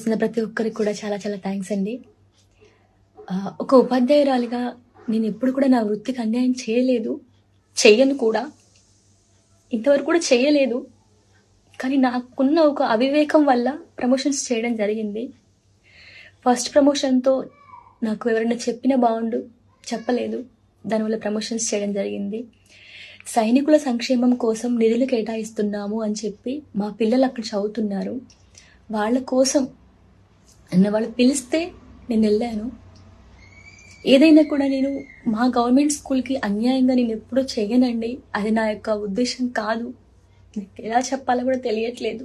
చూస్తున్న ప్రతి ఒక్కరికి కూడా చాలా చాలా థ్యాంక్స్ అండి. ఒక ఉపాధ్యాయురాలిగా నేను ఎప్పుడు కూడా నా వృత్తికి అన్యాయం చేయలేదు, చెయ్యను కూడా, ఇంతవరకు కూడా చేయలేదు. కానీ నాకున్న ఒక అవివేకం వల్ల ప్రమోషన్స్ చేయడం జరిగింది. ఫస్ట్ ప్రమోషన్తో నాకు ఎవరైనా చెప్పినా బాగుండు, చెప్పలేదు, దానివల్ల ప్రమోషన్స్ చేయడం జరిగింది. సైనికుల సంక్షేమం కోసం నిధులు కేటాయిస్తున్నాము అని చెప్పి మా పిల్లలు అక్కడ చదువుతున్నారు, వాళ్ళ కోసం వాళ్ళు పిలిస్తే నేను వెళ్ళాను. ఏదైనా కూడా నేను మా గవర్నమెంట్ స్కూల్కి అన్యాయంగా నేను ఎప్పుడూ చేయనండి, అది నా యొక్క ఉద్దేశం కాదు. నాకు ఎలా చెప్పాలో కూడా తెలియట్లేదు.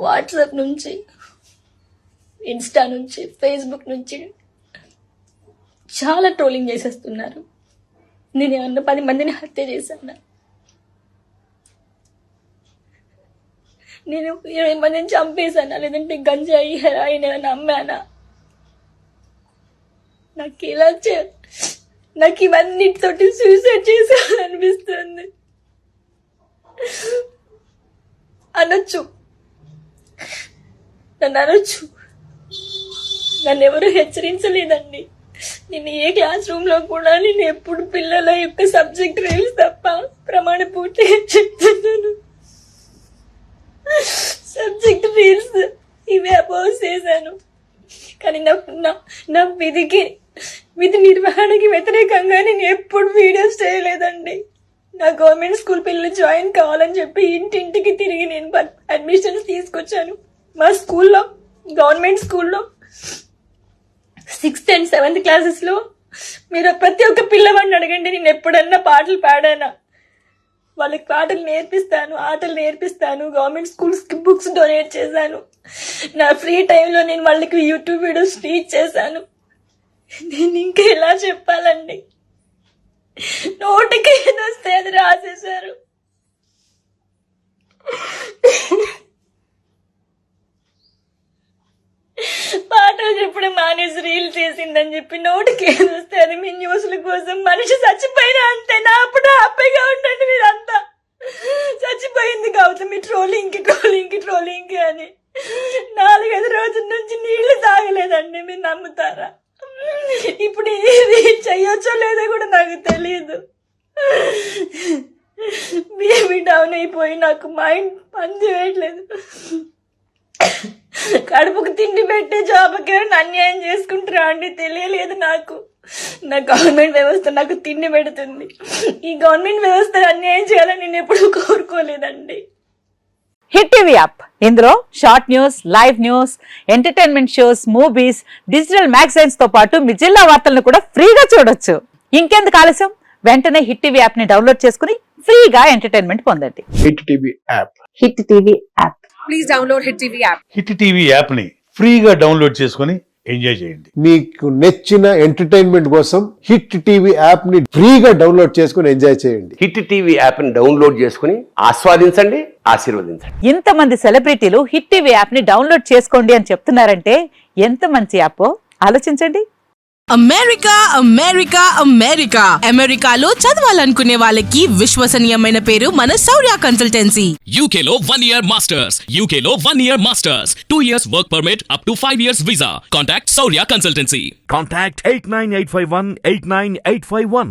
వాట్సాప్ నుంచి, ఇన్స్టా నుంచి, ఫేస్బుక్ నుంచి చాలా ట్రోలింగ్ చేసేస్తున్నారు. నేను ఏమన్నా 10 మందిని హత్య చేశాను, నేను 20 మందిని చంపేశానా, లేదంటే గంజాయి హెరాయిన్ ఏమైనా అమ్మానా? నాకు ఇవన్నిటితోటి సూసైడ్ చేశాననిపిస్తుంది. అనొచ్చు, నన్ను అనొచ్చు, నన్ను ఎవరు హెచ్చరించలేదండి. నేను ఏ క్లాస్ రూమ్ లో కూడా నేను ఎప్పుడు పిల్లల యొక్క సబ్జెక్ట్ రీల్స్ తప్ప ప్రమాణ పూర్తిగా చెప్తున్నాను. సబ్జెక్ట్ రీల్స్ ఇవే అపోజ్ చేశాను. కానీ నా విధి నిర్వహణకి వ్యతిరేకంగా నేను ఎప్పుడు వీడియోస్ చేయలేదండి. నా గవర్నమెంట్ స్కూల్ పిల్లలు జాయిన్ కావాలని చెప్పి ఇంటింటికి తిరిగి నేను అడ్మిషన్స్ తీసుకొచ్చాను. మా స్కూల్లో, గవర్నమెంట్ స్కూల్లో 6th and 7th క్లాసెస్లో మీరు ప్రతి ఒక్క పిల్లవాడిని అడగండి, నేను ఎప్పుడన్నా పాటలు పాడానా? వాళ్ళకి పాటలు నేర్పిస్తాను, ఆటలు నేర్పిస్తాను, గవర్నమెంట్ స్కూల్స్కి బుక్స్ డొనేట్ చేశాను. నా ఫ్రీ టైంలో నేను వాళ్ళకి యూట్యూబ్ వీడియోస్ టీచ్ చేశాను. నేను ఇంకా ఎలా చెప్పాలండి? నోటికి ఏదొస్తే అది రాసేశారు. పాటలు చెప్పడం మానేసి రీల్ చేసిందని చెప్పి నోటికి ఏదొస్తే అది మీ న్యూస్ల కోసం. మనిషి చచ్చిపోయినా అంతే, నా అప్పుడు హ్యాపీగా ఉండండి మీరంతా. చచ్చిపోయింది కావచ్చు మీ ట్రోలింగ్కి అని 4-5 రోజుల నుంచి నీళ్లు తాగలేదండి, మీరు నమ్ముతారా? ఇప్పుడు ఇది చెయ్యొచ్చో లేదో కూడా నాకు తెలియదు. బీపీ డౌన్ అయిపోయి నాకు మైండ్ పని చేయట్లేదు. కడుపుకు తిండి పెట్టే జాబ్కి ఎవరైనా అన్యాయం చేసుకుంటారా అండి? తెలియలేదు నాకు. నా గవర్నమెంట్ వ్యవస్థ నాకు తిండి పెడుతుంది. ఈ గవర్నమెంట్ వ్యవస్థ అన్యాయం చేయాలని నేను ఎప్పుడూ కోరుకోలేదండి. హిట్ టీవీ యాప్, ఇందులో short news, live news, entertainment shows, movies, digital magazines తో పాటు మీ జిల్లా వార్తలను కూడా ఫ్రీగా చూడొచ్చు. ఇంకెందుకు ఆలస్యం, వెంటనే హిట్ టీవీ యాప్ ని డౌన్లోడ్ చేసుకుని ఫ్రీగా ఎంటర్టైన్మెంట్ పొందండి. Hit TV app, hit TV app, please download hit TV app. Hit TV app ని ఫ్రీగా డౌన్లోడ్ చేసుకుని ఎంజాయ్ చేయండి. మీకు నచ్చిన ఎంటర్టైన్మెంట్ కోసం హిట్ టీవీ యాప్ ని ఫ్రీగా డౌన్లోడ్ చేసుకుని ఎంజాయ్ చేయండి. హిట్ టీవీ యాప్ ని డౌన్లోడ్ చేసుకుని ఆస్వాదించండి, ఆశీర్వదించండి. ఇంతమంది సెలబ్రిటీలు హిట్ టీవీ యాప్ ని డౌన్లోడ్ చేసుకోండి అని చెప్తున్నారంటే ఎంత మంచి యాప్ ఆలోచించండి. అమెరికాలో చదవాలనుకునే వాళ్ళకి విశ్వసనీయమైన పేరు మన శౌర్య కన్సల్టెన్సీ. UK లో 1 year masters, 2 years work permit up to 5 years visa. Contact Saurya Consultancy. Contact 89851 89851.